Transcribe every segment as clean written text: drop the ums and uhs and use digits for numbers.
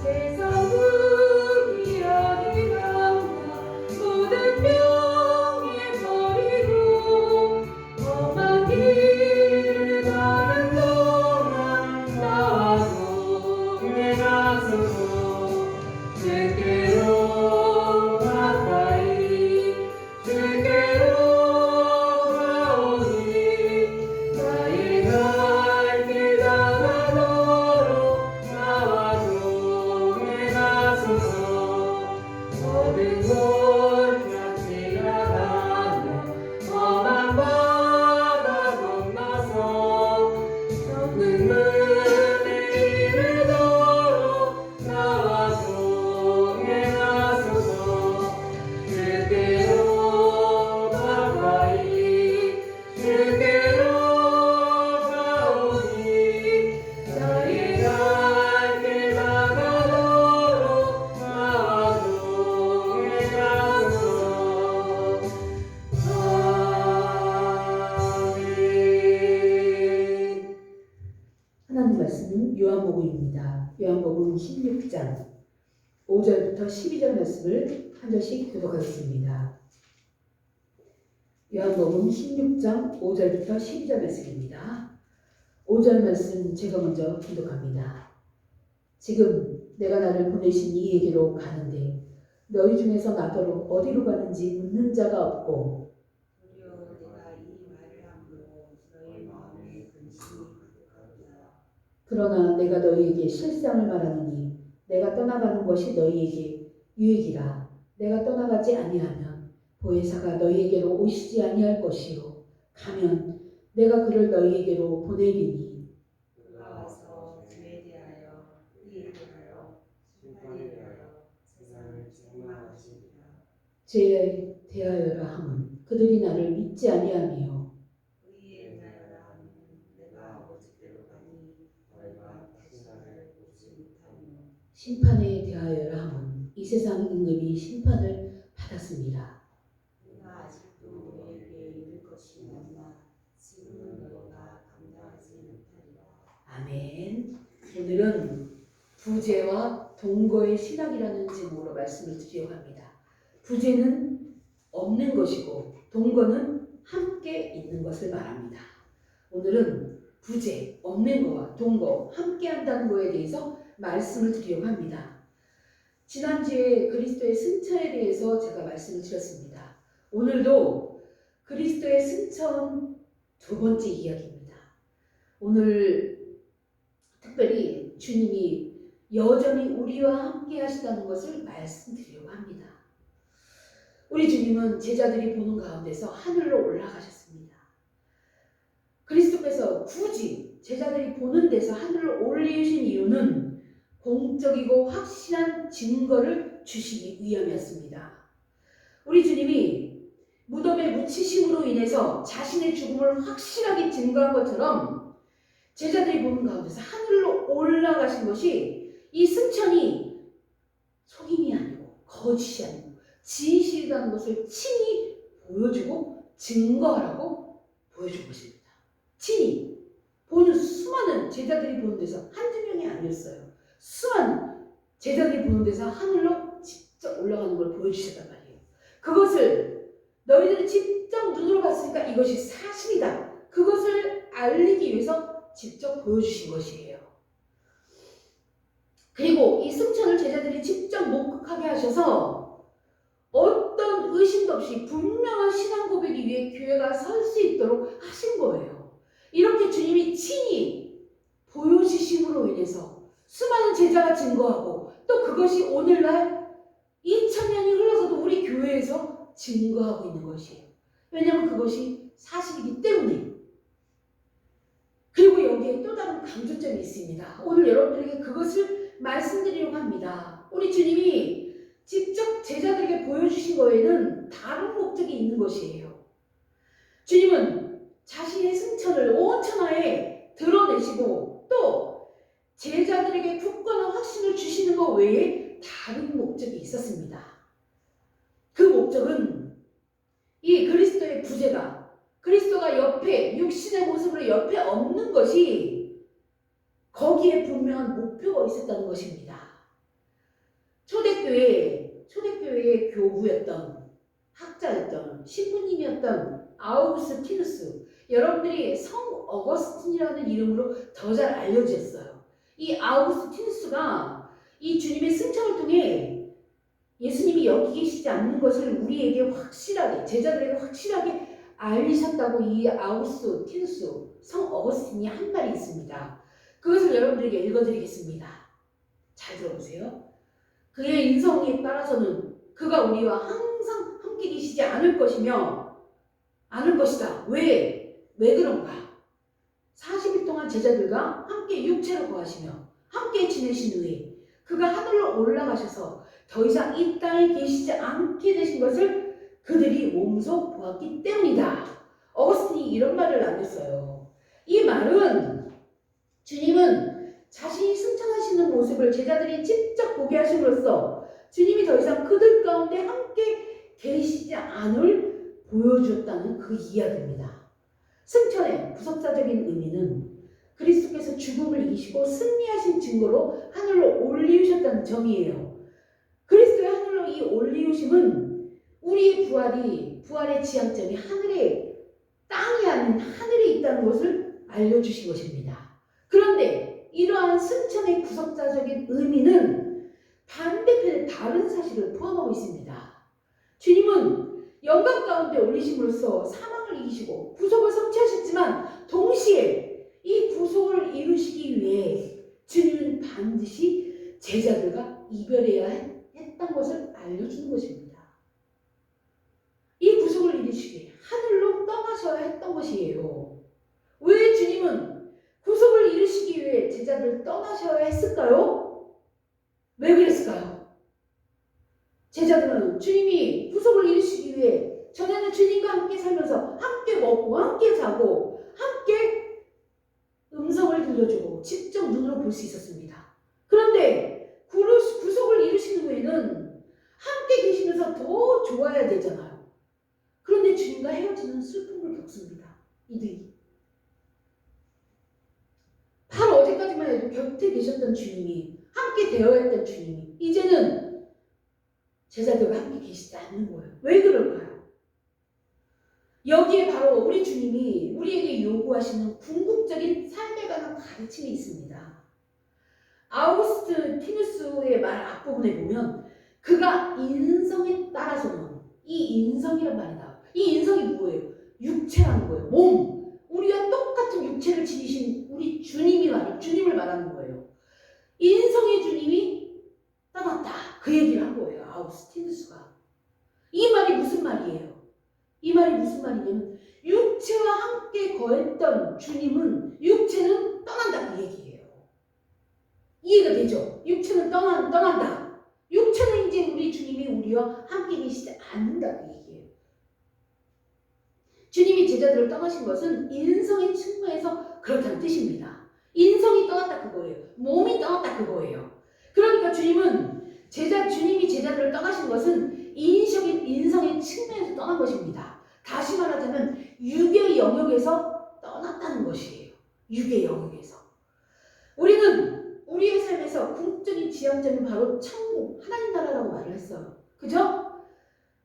세상은 이야기가 모든 명예 버리고 험한 길을 가는 동안 나와 동에 나서서 주께로 가까이 주께로 가오니 나의 갈 길 다가도록 나와 동에 나서서 모든 곳 지나가며 험한 바다 건너서 정든 문에 이르도록 나와 동에 나서서 주께로 가까이 주께로 가오니 나의 갈 길 다가도록 나와 동에 나서서 아멘. 하나님 말씀은 요한복음입니다. 요한복음 16장 5절부터 12절 말씀을 한 절씩 교독하겠습니다. 요한복음 16장 5절부터 12절 말씀입니다. 5절 말씀 제가 먼저 교독합니다. 지금 내가 나를 보내신 이에게로 가는데 너희 중에서 나더러 어디로 가는지 묻는 자가 없고 도리어 내가 이 말을 함으로 너희 마음에 근심이 가득하도다. 그러나 내가 너희에게 실상을 말하노니 내가 떠나가는 것이 너희에게 유익이라. 내가 떠나가지 아니하면 보혜사가 너희에게로 오시지 아니할 것이요 가면 내가 그를 너희에게로 보내리니 그가 와서 주에 대하여 우리에 대하여 심판에 대하여 세상을 책망하시리라. 죄에 대하여라 함은 그들이 나를 믿지 아니하며 의에 대하여라 함은 내가 아버지께로 가니 너희가 다시 나를 보지 못하며 심판에 대하여라 함은 이 세상 임금이 심판을 받았습니다. 내가 아직도 너희에게 이를 것이 많나 지금은 너희가 감당하지 못하리라. 아멘. 오늘은 부재와 동거의 신학이라는 제목으로 말씀을 드리려고 합니다. 부재는 없는 것이고 동거는 함께 있는 것을 말합니다. 오늘은 부재, 없는 거와 동거, 함께 한다는 거에 대해서 말씀을 드리려고 합니다. 지난주에 그리스도의 승천에 대해서 제가 말씀을 드렸습니다. 오늘도 그리스도의 승천 두 번째 이야기입니다. 오늘 특별히 주님이 여전히 우리와 함께 하시다는 것을 말씀드리려고 합니다. 우리 주님은 제자들이 보는 가운데서 하늘로 올라가셨습니다. 그리스도께서 굳이 제자들이 보는 데서 하늘로 올리신 이유는 공적이고 확실한 증거를 주시기 위함이었습니다. 우리 주님이 무덤에 묻히심으로 인해서 자신의 죽음을 확실하게 증거한 것처럼 제자들이 보는 가운데서 하늘로 올라가신 것이 이 승천이 속임이 아니고 거짓이 아니고 진실이라는 것을 친히 보여주고 증거하라고 보여준 것입니다. 친히 보는 수많은 제자들이 보는 데서 한두 명이 아니었어요. 수많은 제자들이 보는 데서 하늘로 직접 올라가는 걸 보여주셨단 말이에요. 그것을 너희들이 직접 눈으로 봤으니까 이것이 사실이다. 그것을 알리기 위해서 직접 보여주신 것이에요. 그리고 이 승천을 제자들이 직접 목격하게 하셔서 어떤 의심도 없이 분명한 신앙 고백이 위해 교회가 설 수 있도록 하신 거예요. 이렇게 주님이 친히 보여주심으로 인해서 수많은 제자가 증거하고 또 그것이 오늘날 2000년이 흘러서도 우리 교회에서 증거하고 있는 것이에요. 왜냐하면 그것이 사실이기 때문에. 그리고 여기에 또 다른 강조점이 있습니다. 오늘 여러분들에게 그것을 말씀드리려고 합니다. 우리 주님이 직접 제자들에게 보여주신 거에는 다른 목적이 있는 것이에요. 주님은 자신의 승천을 온 천하에 드러내시고 또 제자들에게 굳건한 확신을 주시는 것 외에 다른 목적이 있었습니다. 그 목적은 이 그리스도의 부재가 그리스도가 옆에 육신의 모습으로 옆에 없는 것이 거기에 분명한 목표가 있었다는 것입니다. 초대교회의 교부였던 학자였던 신부님이었던 아우구스티누스, 여러분들이 성 어거스틴이라는 이름으로 더 잘 알려졌어요. 이 아우구스티누스가 이 주님의 승천을 통해 예수님이 여기 계시지 않는 것을 우리에게 확실하게, 제자들에게 확실하게 알리셨다고 이 아우구스티누스, 성 어거스틴이 한 말이 있습니다. 그것을 여러분들에게 읽어드리겠습니다. 잘 들어보세요. 그의 인성에 따라서는 그가 우리와 항상 함께 계시지 않을 것이다. 왜 그런가? 40일 동안 제자들과 함께 육체로 거하시며 함께 지내신 후에 그가 하늘로 올라가셔서 더 이상 이 땅에 계시지 않게 되신 것을 그들이 몸소 보았기 때문이다. 어거스틴이 이런 말을 남겼어요. 이 말은 주님은 자신이 승천하시는 모습을 제자들이 직접 보게 하심으로써 주님이 더 이상 그들 가운데 함께 계시지 않을 보여주었다는 그 이야기입니다. 승천의 구속사적인 의미는 그리스도께서 죽음을 이기시고 승리하신 증거로 하늘로 올리우셨다는 점이에요. 그리스도의 하늘로 이 올리우심은 우리의 부활의 지향점이 땅이 아닌 하늘에 있다는 것을 알려주신 것입니다. 그런데 이러한 승천의 구속사적인 의미는 반대편의 다른 사실을 포함하고 있습니다. 주님은 영광 가운데 올리심으로써 사망을 이기시고 구속을 성취하셨지만 동시에 이 구속을 이루시기 위해 주님은 반드시 제자들과 이별해야 했던 것을 알려주는 것입니다. 이 구속을 이루시기 위해 하늘로 떠나셔야 했던 것이에요. 왜 주님은 구속을 이루시기 위해 제자들을 떠나셔야 했을까요? 왜 그랬을까요? 제자들은 주님이 구속을 이루시기 위해 전에는 주님과 함께 살면서 함께 먹고 함께 자고 함께 음성을 들려주고 직접 눈으로 볼 수 있었습니다. 그런데 구속을 이루신 후에는 함께 계시면서 더 좋아야 되잖아요. 그런데 주님과 헤어지는 슬픔을 겪습니다. 이들이. 바로 어제까지만 해도 곁에 계셨던 주님이, 함께 되어야 했던 주님이 이제는 제자들과 함께 계시지 않는 거예요. 왜 그럴까요? 여기에 바로 우리 주님이 우리에게 요구하시는 궁극적인 삶에 관한 가르침이 있습니다. 아우구스티누스의 말 앞부분에 보면 그가 인성에 따라서는, 이 인성이란 말이 나와요. 이 인성이 뭐예요? 육체라는 거예요. 몸. 우리와 똑같은 육체를 지니신 우리 주님을 말하는 거예요. 인성의 주님이 떠났다. 그 얘기를 한 거예요. 아우구스티누스가. 이 말이 무슨 말이에요? 이 말이 무슨 말이냐면 육체와 함께 거했던 주님은 육체는 떠난다. 그 얘기예요. 이해가 되죠? 육체는 떠난다. 육체는 이제 우리 주님이 우리와 함께 계시지 않는다. 그 얘기예요. 주님이 제자들을 떠나신 것은 인성의 측면에서 그렇다는 뜻입니다. 인성이 떠났다 그거예요. 몸이 떠났다 그거예요. 그러니까 주님이 제자들을 떠나신 것은 인성의 측면에서 떠난 것입니다. 다시 말하자면 육의 영역에서 떠났다는 것이에요. 육의 영역에서. 우리는 우리의 삶에서 궁극적인 지향점이 바로 천국, 하나님 나라라고 말을 했어요. 그죠?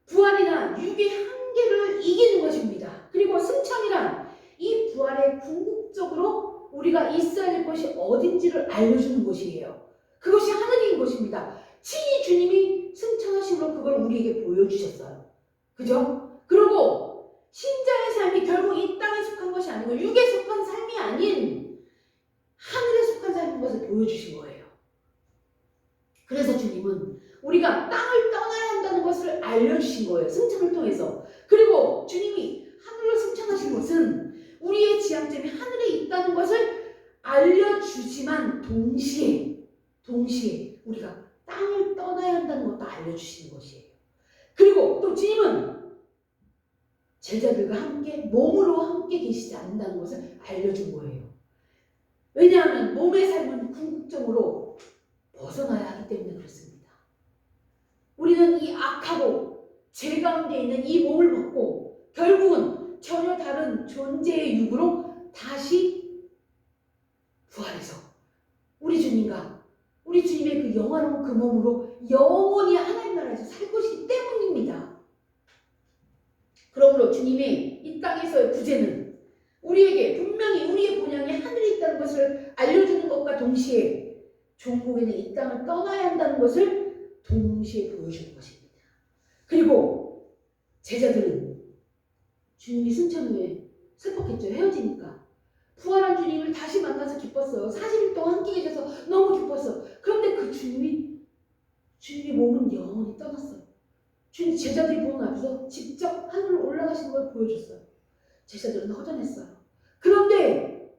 부활이란 육의 한계를 이기는 것입니다. 그리고 승천이란 이 부활의 궁극적으로 우리가 있어야 할 것이 어딘지를 알려주는 것이에요. 그것이 하늘인 것입니다. 친히 주님이 승천하심으로 그걸 우리에게 보여주셨어요. 그죠? 그리고 신자의 삶이 결국 이 땅에 속한 것이 아니고 육에 속한 삶이 아닌 하늘에 속한 삶인 것을 보여주신 거예요. 그래서 주님은 우리가 땅을 떠나야 한다는 것을 알려주신 거예요. 승천을 통해서. 그리고 주님이 하늘로 승천하신 것은 우리의 지향점이 하늘에 있다는 것을 알려주지만 동시에 우리가 땅을 떠나야 한다는 것도 알려주시는 것이에요. 그리고 또 주님은 제자들과 함께 몸으로 함께 계시지 않는다는 것을 알려준 거예요. 왜냐하면 몸의 삶은 궁극적으로 벗어나야 하기 때문에 그렇습니다. 우리는 이 악하고 죄 가운데 있는 이 몸을 벗고 결국은 전혀 다른 존재의 육으로 다시 부활해서 우리 주님과 우리 주님의 그 영화로운 그 몸으로 영원히 하나님 나라에서 살 것이기 때문입니다. 그러므로 주님이 이 땅에서의 부재는 우리에게 분명히 우리의 본향에 하늘이 있다는 것을 알려주는 것과 동시에 종국에는 이 땅을 떠나야 한다는 것을 동시에 보여주는 것입니다. 그리고 제자들은 주님이 승천 후에 슬펐겠죠. 헤어지니까. 부활한 주님을 다시 만나서 기뻤어요. 40일 동안 함께 계셔서 너무 기뻤어요. 그런데 그 주님의 몸은 영원히 떠났어요. 주님 제자들이 보는 앞에서 직접 하늘로 올라가시는 걸 보여줬어요. 제자들은 허전했어요. 그런데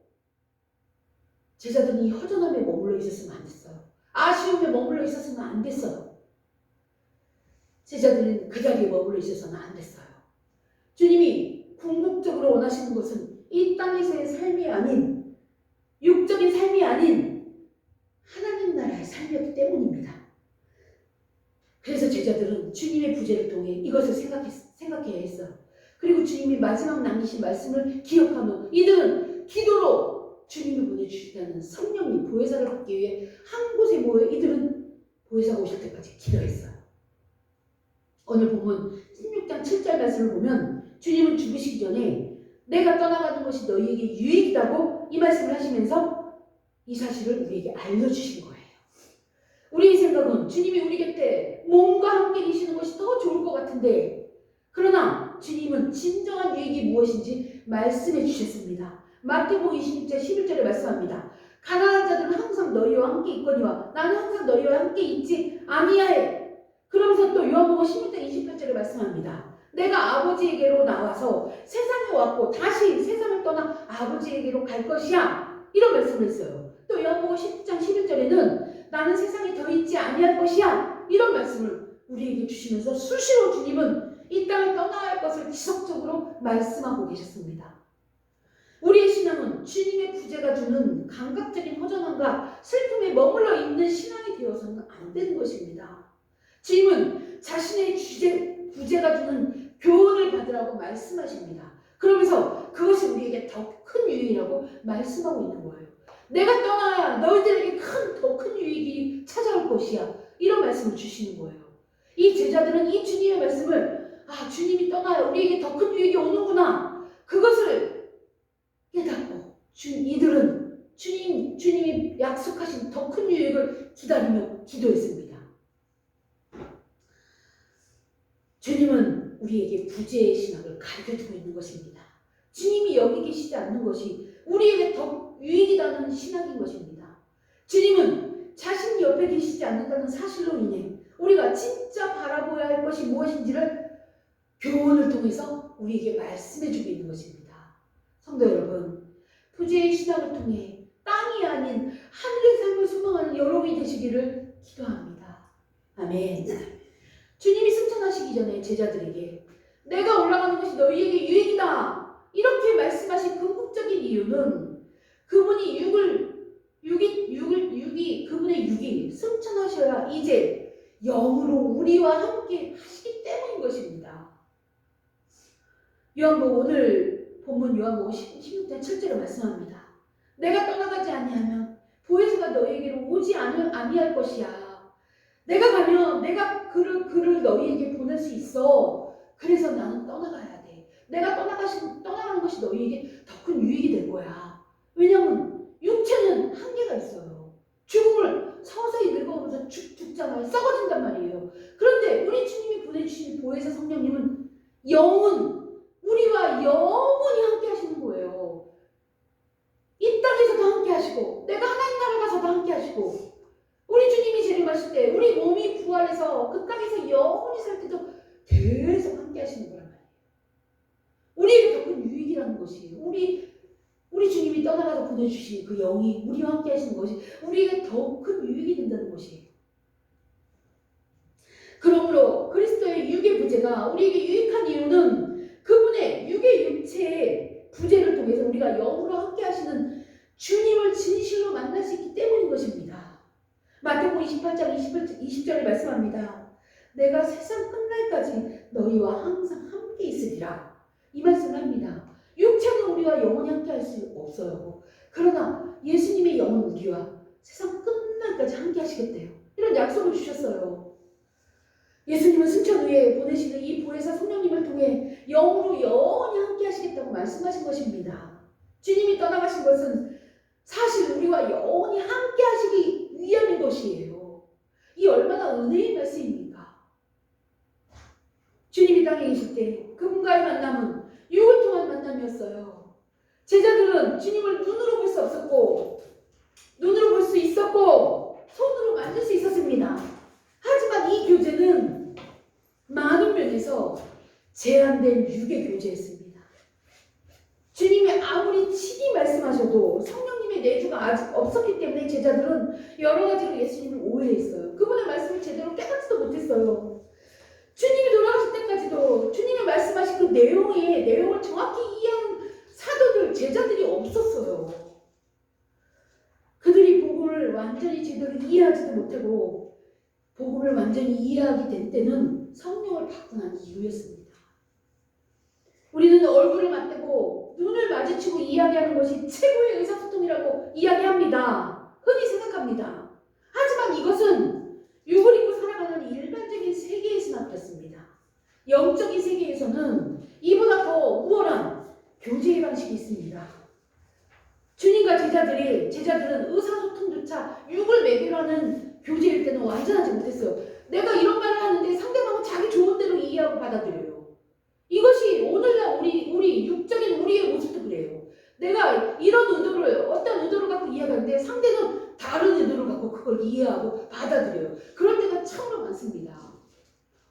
제자들은 이 허전함에 머물러 있었으면 안 됐어요. 아쉬움에 머물러 있었으면 안 됐어요. 제자들은 그 자리에 머물러 있어서는 안 됐어요. 주님이 궁극적으로 원하시는 것은 이 땅에서의 삶이 아닌, 육적인 삶이 아닌 하나님 나라의 삶이었기 때문입니다. 그래서 제자들은 주님의 부재를 통해 이것을 생각해야 했어요. 그리고 주님이 마지막 남기신 말씀을 기억하며 이들은 기도로 주님이 보내주시다는 성령님 보혜사를 받기 위해 한 곳에 모여 이들은 보혜사가 오실 때까지 기도했어요. 오늘 본문 16장 7절 말씀을 보면 주님은 죽으시기 전에 내가 떠나가는 것이 너희에게 유익이라고 이 말씀을 하시면서 이 사실을 우리에게 알려주신 거예요. 우리의 생각은 주님이 우리 곁에 몸과 함께 계시는 것이 더 좋을 것 같은데, 그러나 주님은 진정한 유익이 무엇인지 말씀해 주셨습니다. 마태복음 26장 11절에 말씀합니다. 가난한 자들은 항상 너희와 함께 있거니와 나는 항상 너희와 함께 있지 아니하에. 그러면서 또 요한복음 16장 28절에 말씀합니다. 내가 아버지에게로 나와서 세상에 왔고 다시 세상을 떠나 아버지에게로 갈 것이야. 이런 말씀을 했어요. 또 요한복음 10장 11절에는 나는 세상에 더 있지 아니할 것이야. 이런 말씀을 우리에게 주시면서 수시로 주님은 이 땅을 떠나야 할 것을 지속적으로 말씀하고 계셨습니다. 우리의 신앙은 주님의 부재가 주는 감각적인 허전함과 슬픔에 머물러 있는 신앙이 되어서는 안 되는 것입니다. 주님은 자신의 부재가 주는 교훈을 받으라고 말씀하십니다. 그러면서 그것이 우리에게 더 큰 유익이라고 말씀하고 있는 거예요. 내가 떠나야 너희들에게 더 큰 유익이 찾아올 것이야. 이런 말씀을 주시는 거예요. 이 제자들은 이 주님의 말씀을 주님이 떠나야 우리에게 더 큰 유익이 오는구나. 그것을 깨닫고 이들은 주님이 약속하신 더 큰 유익을 기다리며 기도했습니다. 주님은 우리에게 부재의 신학을 가르쳐주고 있는 것입니다. 주님이 여기 계시지 않는 것이 우리에게 더 유익이라는 신학인 것입니다. 주님은 자신이 옆에 계시지 않는다는 사실로 인해 우리가 진짜 바라보아야 할 것이 무엇인지를 교훈을 통해서 우리에게 말씀해주고 있는 것입니다. 성도 여러분, 부재의 신학을 통해 땅이 아닌 하늘의 삶을 소망하는 여러분이 되시기를 기도합니다. 아멘. 주님이 승천하시기 전에 제자들에게 내가 올라가는 것이 너희에게 유익이다. 이렇게 말씀하신 궁극적인 이유는 그분의 육이 승천하셔야 이제 영으로 우리와 함께 하시기 때문인 것입니다. 오늘 본문 요한복음 16장 7절에 말씀합니다. 내가 떠나가지 아니하면 보혜사가 너희에게로 오지 아니할 것이야. 내가 가면 내가 그를 너희에게 보낼 수 있어. 그래서 나는 떠나가야 돼. 내가 떠나가는 것이 너희에게 더 큰 유익이 될 거야. 왜냐하면 육체는 한계가 있어요. 죽음을 서서히 늙어오면서 죽잖아요. 썩어진단 말이에요. 그런데 우리 주님이 보내주신 보혜사 성령님은 우리와 영원히 함께 하시는 거예요. 이 땅에서도 함께 하시고 내가 하나님 나라 가서도 함께 하시고 우리 주님이 재림하실 때 우리 몸이 부활해서 그 땅에서 영원히 살 때도 계속 함께 하시는 거란 말이에요. 우리에게 더 큰 유익이라는 것이 우리 주님이 떠나가서 보내주신 그 영이 우리와 함께 하시는 것이 우리에게 더 큰 유익이 된다는 것이에요. 그러므로 그리스도의 육의 부재가 우리에게 유익한 이유는 그분의 육체의 부재를 통해서 우리가 영으로 함께 하시는 주님을 진실로 만날 수 있기 때문인 것입니다. 마태복음 28장 20절에 말씀합니다. 내가 세상 끝날까지 너희와 항상 함께 있으리라. 이 말씀을 합니다. 육체는 우리와 영원히 함께 할 수 없어요. 그러나 예수님의 영은 우리와 세상 끝날까지 함께 하시겠대요. 이런 약속을 주셨어요. 예수님은 승천 후에 보내시는 이 보혜사 성령님을 통해 영으로 영원히 함께 하시겠다고 말씀하신 것입니다. 주님이 떠나가신 것은 사실 우리와 영원히 함께 하시기 위함인 것이에요. 이 얼마나 은혜의 말씀입니까? 주님이 땅에 계실 때 그분과의 만남은 육을 통한 만남이었어요. 제자들은 주님을 눈으로 볼 수 없었고 눈으로 볼 수 있었고 손으로 만질 수 있었습니다. 하지만 이 교제는 많은 면에서 제한된 육의 교제였습니다. 주님이 아무리 친히 말씀하셔도 성령님의 내주가 아직 없었기 때문에 제자들은 여러 가지로 예수님을 오해했어요. 그분의 말씀을 제대로 깨닫지도 못했어요. 주님이 돌아가실 때까지도 주님이 말씀하신 그 내용을 정확히 이해하는 사도들, 제자들이 없었어요. 그들이 복음을 완전히 제대로 이해하지도 못하고 복음을 완전히 이해하게 된 때는 성령을 받고 난 이후였습니다. 우리는 얼굴을 맞대고 눈을 마주치고 이야기하는 것이 최고의 의사소통이라고 이야기합니다. 흔히 생각합니다. 하지만 이것은 육을 입고 살아가는 일반적인 세계에서 나타났습니다. 영적인 세계에서는 이보다 더 우월한 교제의 방식이 있습니다. 주님과 제자들은 의사소통조차 육을 매개로 하는 교제일 때는 완전하지 못했어요. 내가 이런 말을 하는데 상대방은 자기 좋은 대로 이해하고 받아들여요. 이것이 오늘날 우리 육적인 우리의 모습도 그래요. 내가 이런 의도를 어떤 의도를 갖고 이해하는데 상대는 다른 의도를 갖고 그걸 이해하고 받아들여요. 그럴 때가 참으로 많습니다.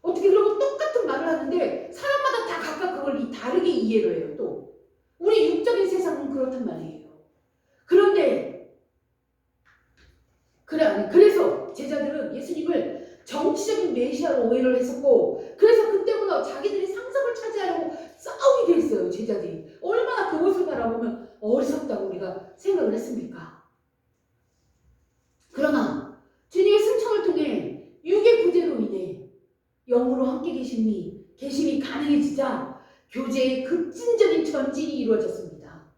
어떻게 그러고 똑같은 말을 하는데 사람마다 다 각각 그걸 다르게 이해를 해요. 또 우리 육적인 세상은 그렇단 말이에요. 그래서 제자들은 예수님을 정치적인 메시아로 오해를 했었고, 그래서 그때부터 자기들이 상석을 차지하려고 싸우게 됐어요. 제자들이 얼마나 그것을 바라보면 어리석다고 우리가 생각을 했습니까? 그러나 주님의 승천을 통해 육의 부재로 인해 영으로 함께 계심이 가능해지자 교제의 급진적인 전진이 이루어졌습니다.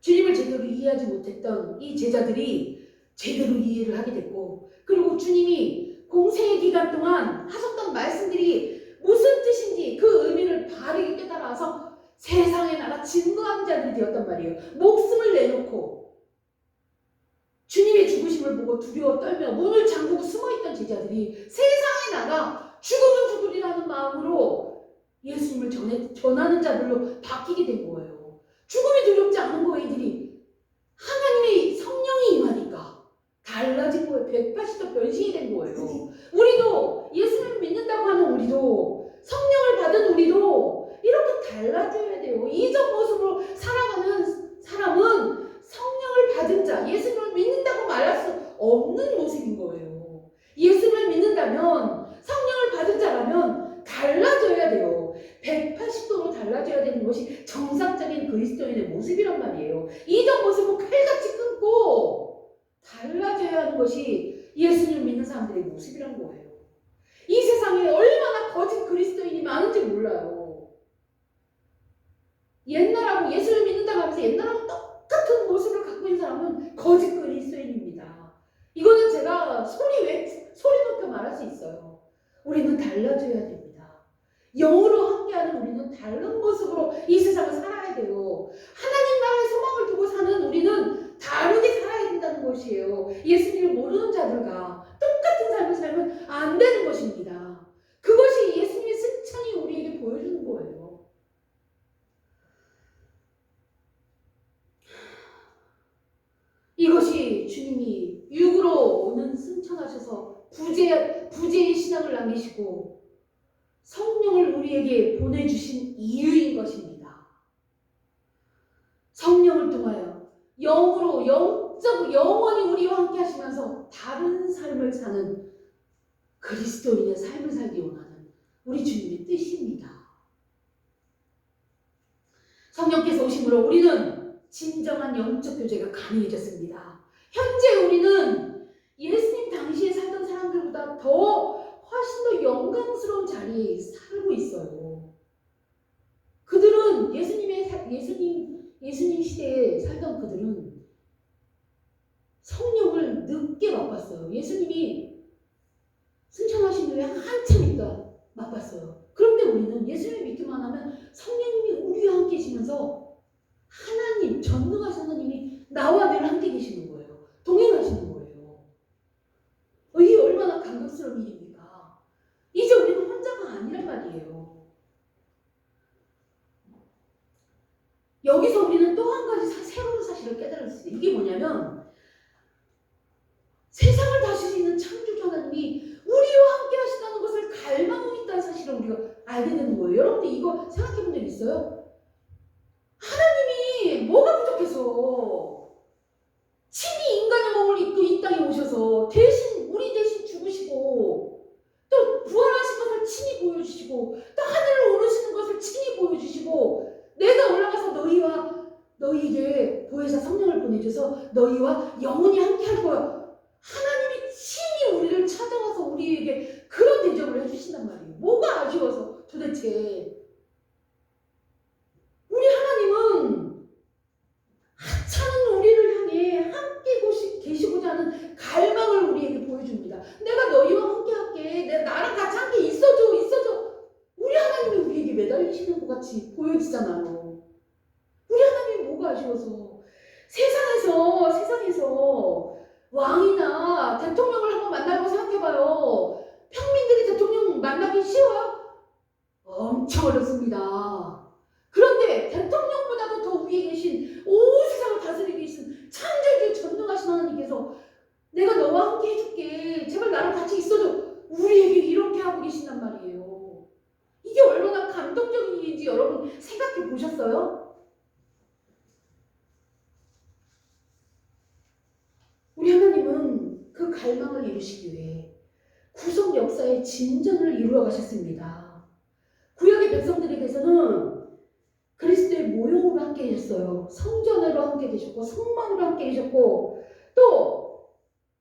주님을 제대로 이해하지 못했던 이 제자들이 제대로 이해를 하게 됐고, 그리고 주님이 공생의 기간 동안 하셨던 말씀들이 무슨 뜻인지 그 의미를 바르게 깨달아서 세상에 나가 증거하는 자들이 되었단 말이에요. 목숨을 내놓고 주님의 죽으심을 보고 두려워 떨며 문을 잠그고 숨어있던 제자들이 세상에 나가 죽으면 죽으리라는 마음으로 예수님을 전하는 자들로 바뀌게 된 거예요. 죽음이 두렵지 않은 거예요. 이들이 하나님의 성령이 임하니까 달라진 거예요. 180도 변신이 된 거예요. 우리도 예수님을 믿는다고 하는 우리도 성령을 받은 우리도 이렇게 달라져야 돼요. 이전 모습으로 살아가는 사람은 성령을 받은 자, 예수님을 믿는다고 말할 수 없는 모습인 거예요. 예수님을 믿는다면, 성령을 받은 자라면 달라져야 돼요. 180도로 달라져야 되는 것이 정상적인 그리스도인의 모습이란 말이에요. 이전 모습은 칼같이 끊고 달라져야 하는 것이 예수님을 믿는 사람들의 모습이란 거예요. 이 세상에 얼마나 거짓 그리스도인이 많은지 몰라요. 옛날하고 예수를 믿는다고 하면서 옛날하고 똑같은 모습을 갖고 있는 사람은 거짓 그리스도인입니다. 이거는 제가 소리 높여 말할 수 있어요. 우리는 달라져야 됩니다. 영으로 함께하는 우리는 다른 모습으로 이 세상을 살아야 돼요. 하나님 나라의 소망을 두고 사는 우리는 다르게 살아야 된다는 것이에요. 예수님을 모르는 자들과 똑같은 삶을 살면 안 되는 것입니다. 그것이 예수님의 승천이 우리에게 보여주는 거예요. 이것이 주님이 육으로 오는 승천하셔서 부재의 신앙을 남기시고 성령을 우리에게 보내주신 이유인 것입니다. 성령을 통하여 영으로 영원히 우리와 함께 하시면서 다른 삶을 사는 그리스도인의 삶을 살기 원하는 우리 주님의 뜻입니다. 성령께서 오심으로 우리는 진정한 영적 교제가 가능해졌습니다. 현재 우리는 예수님 당시에 살던 사람들보다 훨씬 더 영광스러운 자리에 살고 있어요. 그들은 예수님 시대에 살던 그들은 성령을 늦게 받고 맛봤어요. 예수님이 승천하신 후에 한참 있다 맛봤어요. 그런데 우리는 예수님을 믿기만 하면 성령님이 우리와 함께 계시면서 하나님, 전능하신 하나님이 나와 늘 함께 계시는 거예요. 동행하시는 거예요. 이게 얼마나 감격스러운 일입니까? 이제 우리는 혼자가 아니란 말이에요. 여기서 우리는 또 한 가지 새로운 사실을 깨달았어요. 이게 뭐냐면 세상을 다스리는 창조주 하나님이 우리와 함께 하시다는 것을 갈망하고 있다는 사실을 우리가 알게 되는 거예요. 여러분들 이거 생각해 본 적 있어요? 하나님이 뭐가 부족해서 친히 인간의 몸을 입고 이 땅에 오셔서 우리 대신 죽으시고 또 부활하신 것을 친히 보여주시고 또 하늘을 오르시는 것을 친히 보여주시고 내가 올라가서 너희에게 보혜사 성령을 보내줘서 너희와 영원히 함께 할 거야. 하나님이 친히 우리를 찾아와서 우리에게 그런 대접을 해주신단 말이에요. 뭐가 아쉬워서 도대체. 우리 하나님은 하찮은 우리를 향해 함께 계시고자 하는 갈망을 우리에게 보여줍니다. 내가 너희와 함께 할게. 내가 나랑 같이 함께 있어줘. 우리 하나님이 우리에게 매달리시는 것 같이 보여지잖아요. 우리 하나님이 뭐가 아쉬워서. 세상에서 왕이나 대통령을 한번 만나고 생각해봐요. 평민들이 대통령 만나기 쉬워요? 엄청 어렵습니다. 그런데 대통령보다도 더 위에 계신 온 세상을 다스리고 계신 창조주 전능하신 하나님께서 내가 너와 함께 해줄게. 제발 나랑 같이 있어줘. 우리에게 이렇게 하고 계신단 말이에요. 이게 얼마나 감동적인 일인지 여러분 생각해 보셨어요? 우리 하나님은 그 갈망을 이루시기 위해 구속 역사의 진전을 이루어 가셨습니다. 구약의 백성들에게서는 그리스도의 모형으로 함께 계셨어요. 성전으로 함께 계셨고 성막으로 함께 계셨고 또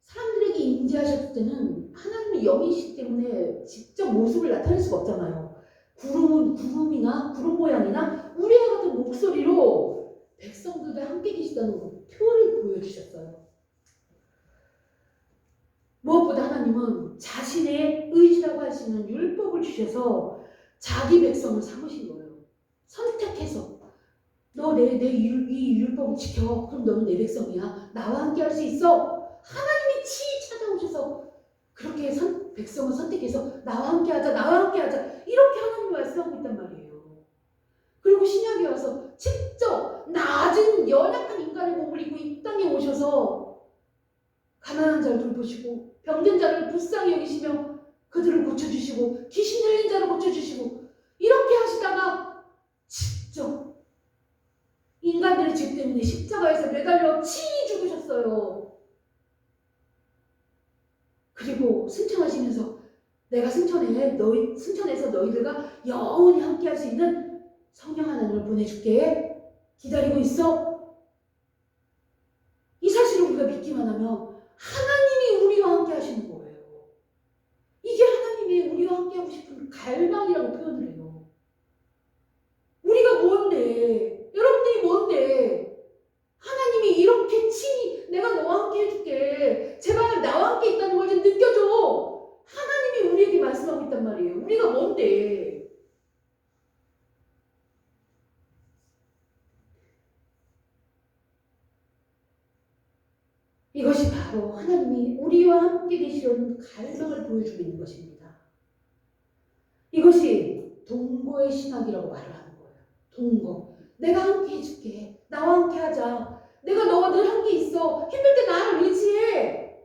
사람들에게 임재하셨을 때는 하나님의 영이시기 때문에 직접 모습을 나타낼 수가 없잖아요. 구름 모양이나 우리와 같은 목소리로 백성들과 함께 계시다는 표를 보여주셨어요. 무엇보다 하나님은 자신의 의지라고 할 수 있는 율법을 주셔서 자기 백성을 삼으신 거예요. 선택해서 너 이 율법을 지켜. 그럼 너는 내 백성이야. 나와 함께 할 수 있어. 하나님이 친히 찾아오셔서 그렇게 백성을 선택해서 나와 함께 하자. 이렇게 하나님이 말씀하고 있단 말이에요. 그리고 신약에 와서 직접 낮은 연약한 인간의 몸을 입고 이 땅에 오셔서 가난한 자를 돌보시고 병든 자를 불쌍히 여기시며 그들을 고쳐주시고 귀신 들린 자를 고쳐주시고 이렇게 하시다가 직접 인간들의 죄 때문에 십자가에서 매달려 친히 죽으셨어요. 그리고 승천하시면서 내가 승천해서 너희들과 영원히 함께 할 수 있는 성령 하나님을 보내줄게. 기다리고 있어. 이 사실을 우리가 믿기만 하면 하나님이 우리와 함께 하시는 거예요. 이게 하나님이 우리와 함께 하고 싶은 갈망이라고 표현을 해요. 우리가 뭔데? 여러분들이 뭔데? 하나님이 이렇게 친히 내가 너와 함께 해줄게. 제발 나와 함께 있다는 걸 좀 느껴줘. 하나님이 우리에게 말씀하고 있단 말이에요. 우리가 뭔데? 이것이 바로 하나님이 우리와 함께 계시려는 갈망을 보여주고 있는 것입니다. 이것이 동거의 신학이라고 말을 하는 거예요. 동거. 내가 함께 해줄게. 나와 함께 하자. 내가 너와 늘 함께 있어. 힘들 때 나를 의지해.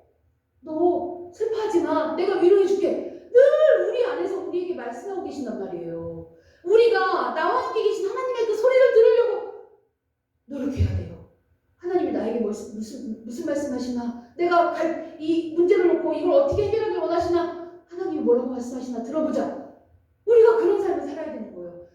너 슬퍼하지 마. 내가 위로해줄게. 늘 우리 안에서 우리에게 말씀하고 계신단 말이에요. 우리가 나와 함께 계신 하나님의 그 소리를 들으려고 노력해야 돼요. 하나님이 나에게 무슨 말씀하시나? 내가 이 문제를 놓고 이걸 어떻게 해결하길 원하시나? 하나님이 뭐라고 말씀하시나? 들어보자. 우리가 그런 삶을 살아야 되는 거예요.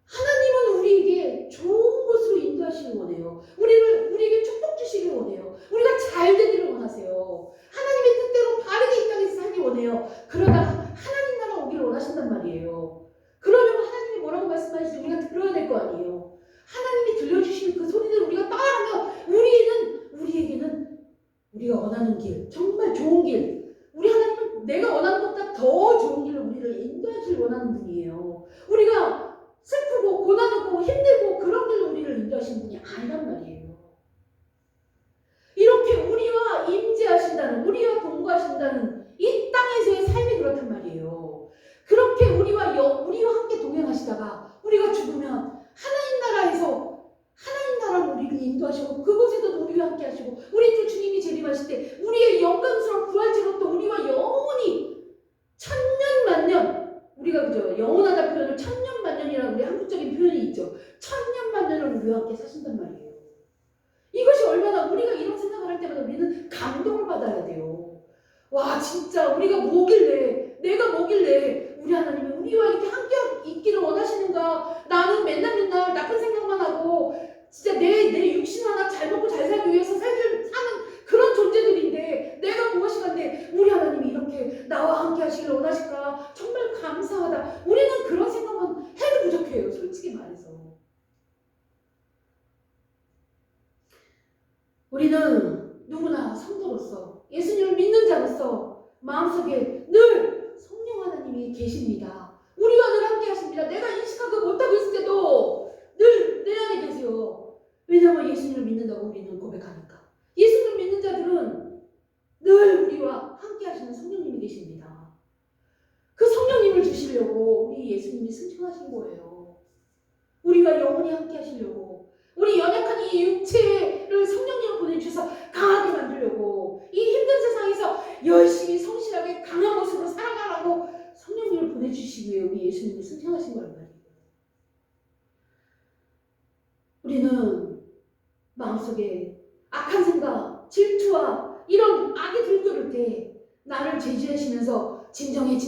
하나님은 우리에게 좋은 곳으로 인도하시길 원해요. 우리에게 축복 주시길 원해요. 우리가 잘 되기를 원하세요. 하나님의 뜻대로 바르게 이 땅에서 살기 원해요. 그러다가 하나님 나라 오기를 원하신단 말이에요. 그러려면 하나님이 뭐라고 말씀하시지 우리가 들어야 될 거 아니에요. 하나님이 들려주시는 그 소리를 우리가 따라하면 우리에게는 우리가 원하는 길, 정말 원하는 것보다 더 좋은 길로 우리를 인도하길 원하는 분이에요. 우리가 슬프고 고난하고 힘들고 그런 길로 우리를 인도하시는 분이 아니란 말이에요. 이렇게 우리와 임재하신다는, 우리와 동거하신다는 이 땅에서의 삶이 그렇단 말이에요. 그렇게 우리와 함께 동행하시다가 우리가 죽으면 하나님 나라에서 하나님 나라로 우리를 인도하시고 그곳에도 우리와 함께 하시고 우리 주 주님이 재림하실 때 우리의 영광스러운 부활체로 또 우리와 영원히 천년 만년, 우리가 그죠, 영원하다 표현을 천년 만년이라는 우리 한국적인 표현이 있죠. 천년 만년을 우리와 함께 사신단 말이에요. 이것이 얼마나, 우리가 이런 생각을 할 때마다 우리는 감동을 받아야 돼요. 와, 진짜 우리가 뭐길래, 내가 뭐길래 우리 하나님이 우리와 이렇게 함께 있기를 원하시는가. 나는 맨날 나쁜 생각만 하고 진짜 내 육신 하나 잘 먹고 잘 살기 위해서 사는 그런 존재들인데 내가 무엇이간데 우리 하나님이 이렇게 나와 함께 하시길 원하실까. 정말 감사하다. 우리는 그런 생각만 해도 부족해요, 솔직히 말해서. 우리는 누구나 성도로서, 예수님을 믿는 자로서 마음속에 늘 성령 하나님이 계십니다. 우리와 늘 함께 하십니다. 내가 인식하고 못하고 있을 때도 늘 내 안에 계세요. 왜냐하면 예수님을 믿는다고 우리는 고백하니까. 예수님을 믿는 자들은 늘 우리와 함께 하시는 성령님이 계십니다. 그 성령님을 주시려고 우리 예수님이 승천하신 거예요. 우리와 영원히 함께 하시려고, 우리 연약한 이 육체를 성령님을 보내주셔서 강하게 만들려고, 이 힘든 세상에서 열심히 성실하게 강한 모습으로 살아가라고 성령님을 보내주시기 위해 우리 예수님이 승천하신 거란 말이에요. 우리는 마음속에 악한 생각, 질투와 이런 악이 들끓을 때 나를 제지하시면서 진정해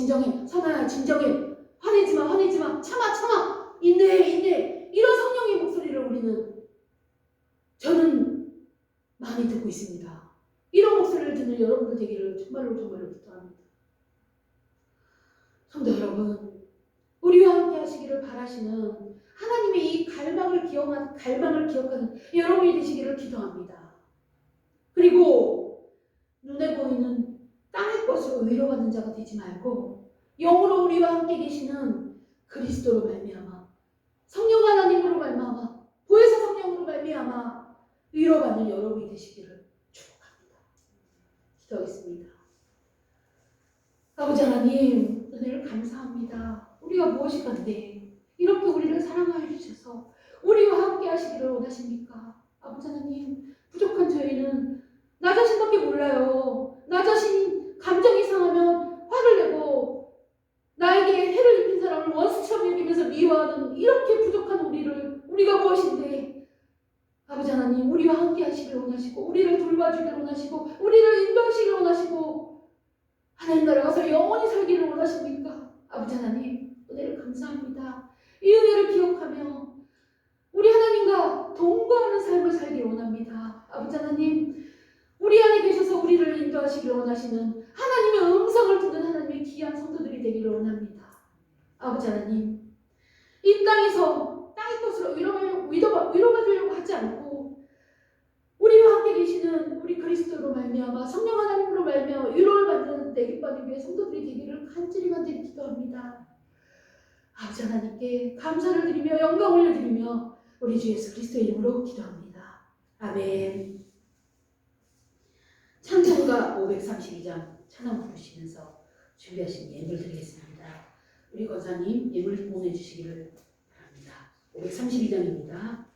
선아야 진정해, 화내지마 참아 인내해 이런 성령의 목소리를 저는 많이 듣고 있습니다. 이런 목소리를 듣는 여러분들 되기를 정말로 기도합니다. 성도 여러분, 우리와 함께 하시기를 바라시는 하나님의 이 갈망을 기억하는 여러분이 되시기를 기도합니다. 그리고 눈에 보이는 땅의 것으로 위로받는 자가 되지 말고 영으로 우리와 함께 계시는 그리스도로 말미암아, 성령 하나님으로 말미암아, 보혜사 성령으로 말미암아 위로받는 여러분이 되시기를 축복합니다. 기도하겠습니다. 아버지 하나님, 은혜를 감사합니다. 우리가 무엇이 간데 이렇게 우리를 사랑하여 주셔서 우리와 함께 하시기를 원하십니까? 아버지 하나님, 부족한 저희는 나 자신밖에 몰라요. 나 자신 감정이 상하면 화를 내고 나에게 해를 입힌 사람을 원수처럼 여기면서 미워하는 이렇게 부족한 우리가 무엇인데, 아버지 하나님, 우리와 함께 하시기를 원하시고 우리를 돌봐주기를 원하시고 우리를 인도하시기를 원하시고 하나님 나라 가서 영원히 살기를 원하십니까? 아버지 하나님, 은혜를 감사합니다. 이 은혜를 기억하며 우리 하나님과 동거하는 삶을 살기를 원합니다. 아버지 하나님, 우리 안에 계셔서 우리를 인도하시기를 원하시는 하나님의 음성을 듣는 하나님의 귀한 성도들이 되기를 원합니다. 아버지 하나님, 이 땅에서 땅의 것으로 위로받으려고 하지 않고 우리와 함께 계시는 우리 그리스도로 말미암아 성령 하나님으로 말미암아 위로를 받는 내기받기 위해 성도들이 되기를 간절히 기도합니다. 아버지 하나님께 감사를 드리며 영광 올려드리며 우리 주 예수 그리스도의 이름으로 기도합니다. 아멘. 찬송가 532장 찬양 부르시면서 준비하신 예물 드리겠습니다. 우리 권사님 예물 보내주시기를 바랍니다. 532장입니다.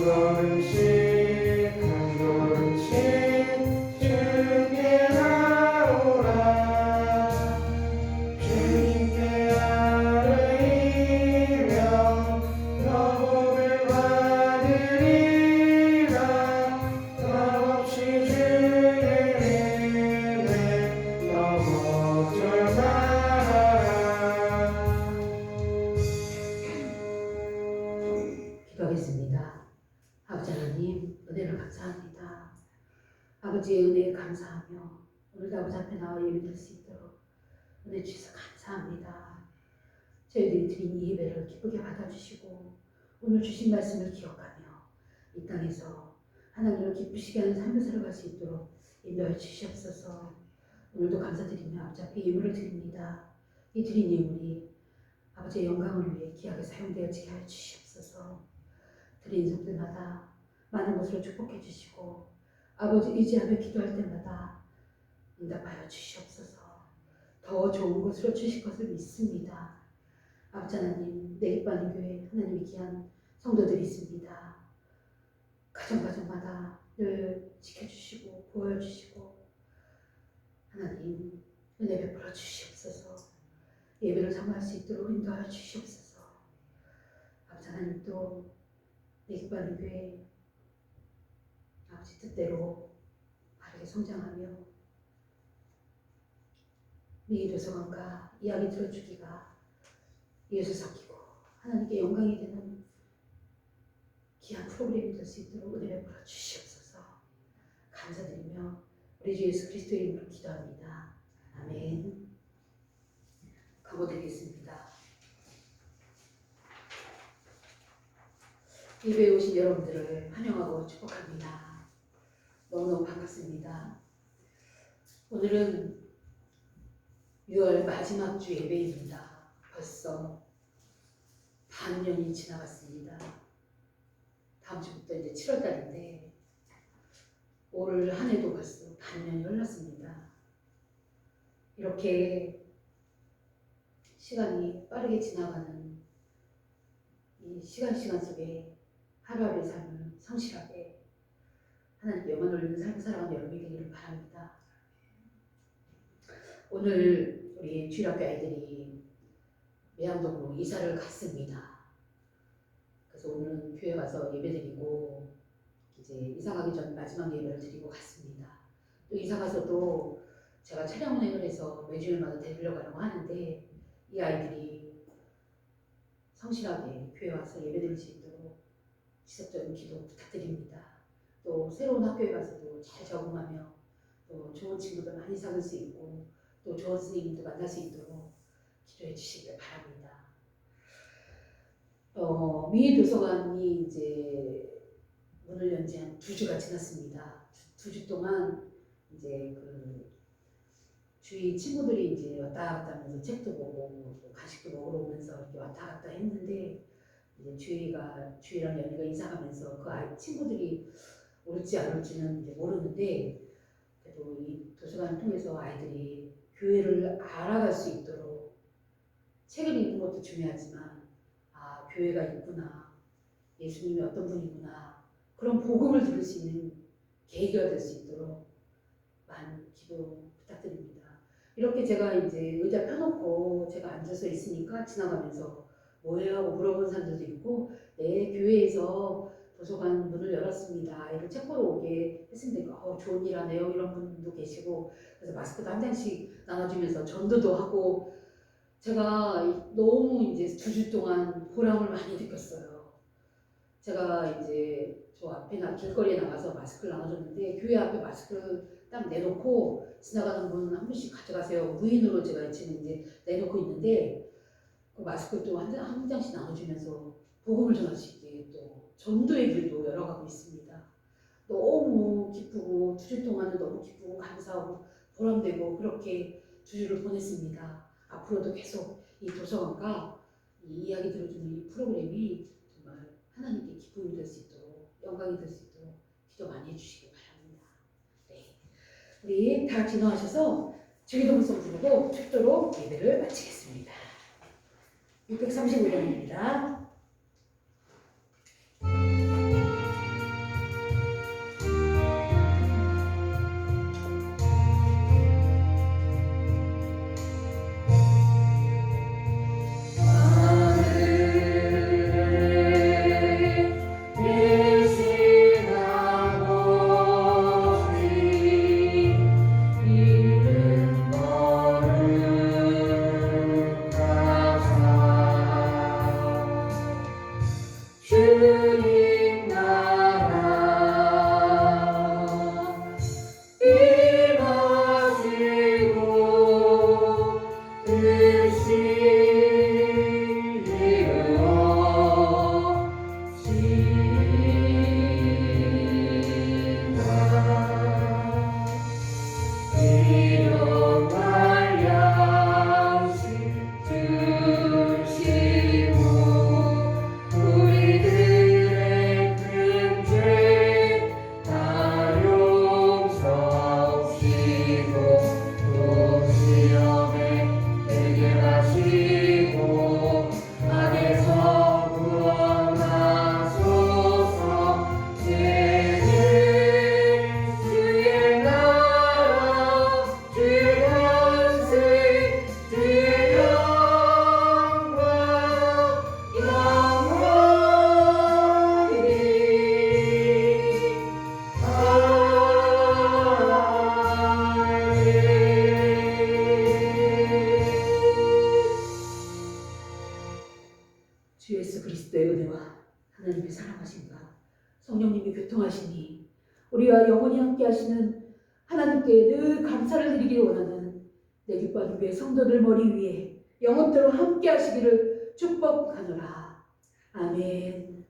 걸음씩 주께 나오라 주님께 아뢰이며 너복을 받으리라 값없이 주의 은혜 너무 기도하겠습니다. 아버지 하나님, 은혜를 감사합니다. 아버지의 은혜에 감사하며 오늘도 아버지 앞에 나와 예배드릴 수 있도록 은혜 주셔서 감사합니다. 저희들이 드린 이 예배를 기쁘게 받아주시고 오늘 주신 말씀을 기억하며 이 땅에서 하나님을 기쁘시게 하는 삶을 살아갈 수 있도록 인도해 주시옵소서. 오늘도 감사드리며 아버지 앞에 예물을 드립니다. 이 드린 예물이 아버지의 영광을 위해 귀하게 사용되어지게 하여 주시옵소서. 드린 인석들마다 많은 것으로 축복해 주시고 아버지 의지하며 기도할 때마다 응답하여 주시옵소서. 더 좋은 것으로 주실 것을 믿습니다. 아버지 하나님, 내 기뻐하는 교회 하나님의 귀한 성도들이 있습니다. 가정마다 늘 지켜주시고 보여주시고 하나님 은혜 베풀어 주시옵소서. 예배를 sam할 수 있도록 인도하여 주시옵소서. 아버지 하나님 또 내 기뻐하는 교회 아버지 뜻대로 바르게 성장하며 미희 도서관과 이야기 들어주기가 예수 섞이고 하나님께 영광이 되는 귀한 프로그램이 될 수 있도록 은혜 베풀어 주시옵소서. 감사드리며 우리 주 예수 그리스도의 이름으로 기도합니다. 아멘. 강호드리겠습니다. 예배에 오신 여러분들을 환영하고 축복합니다. 너무너무 반갑습니다. 오늘은 6월 마지막 주 예배입니다. 벌써 반년이 지나갔습니다. 다음 주부터 이제 7월 달인데 올 한 해도 벌써 반년이 흘렀습니다. 이렇게 시간이 빠르게 지나가는 이 시간 속에 하루하루의 삶을 성실하게 하나님께 영광 돌리는 삶을 살아가는 여러분이 되기를 바랍니다. 오늘 우리 주일학교 아이들이 매양동으로 이사를 갔습니다. 그래서 오늘은 교회 가서 예배드리고 이제 이사 가기 전 마지막 예배를 드리고 갔습니다. 또 이사 가서도 제가 차량 운행을 해서 매주일마다 데리러 가려고 하는데 이 아이들이 성실하게 교회 와서 예배드릴 수 있도록 지속적인 기도 부탁드립니다. 또 새로운 학교에 가서도 잘 적응하며 또 좋은 친구들 많이 사귈 수 있고 또 좋은 선생님도 만날 수 있도록 기도해 주시길 바랍니다. 미희 도서관이 이제 문을 연 지 한 2주가 지났습니다. 2주 동안 이제 그 주위 친구들이 이제 왔다 갔다 하면서 책도 보고 또 간식도 먹으러 오면서 이렇게 왔다 갔다 했는데 이제 주희랑 연희가 이사 가면서 그 아이 친구들이 올지 안 올지는 이제 모르는데 그래도 이 도서관을 통해서 아이들이 교회를 알아갈 수 있도록 책을 읽는 것도 중요하지만 아 교회가 있구나 예수님이 어떤 분이구나 그런 복음을 들을 수 있는 계기가 될 수 있도록 많은 기도 부탁드립니다. 이렇게 제가 이제 의자 펴놓고 제가 앉아서 있으니까 지나가면서 뭐예요? 하고 물어보는 사람들도 있고 네 교회에서 도서관 문을 열었습니다. 아이를 책 보러 오게 했습니다. 좋은 일 하네요. 이런 분도 계시고 그래서 마스크도 한 장씩 나눠주면서 전도도 하고 제가 너무 이제 2주 동안 보람을 많이 느꼈어요. 제가 이제 저 앞에 길거리에 나가서 마스크를 나눠줬는데 교회 앞에 마스크를 딱 내놓고 지나가는 분 한 분씩 가져가세요. 무인으로 제가 지금 이제 내놓고 있는데 그 마스크를 또 한 장씩 나눠주면서 복음을 전할 수 있게 또 전도의 길도 열어가고 있습니다. 너무 기쁘고 2주 동안은 너무 기쁘고 감사하고 보람되고 그렇게 2주를 보냈습니다. 앞으로도 계속 이 도서관과 이 이야기 들어주는 이 프로그램이 정말 하나님께 기쁨이 될 수 있도록 영광이 될 수 있도록 기도 많이 해주시기 바랍니다. 네, 우리 다 같이 일어나셔서 주기도문송 부르고 축도로 예배를 마치겠습니다. 635번입니다. 주 예수 그리스도의 은혜와 하나님의 사랑하심과 성령님이 교통하시니 우리와 영원히 함께 하시는 하나님께 늘 감사를 드리기를 원하는 내집과 교회 성도들 머리 위에 영원토록 함께 하시기를 축복하노라. 아멘.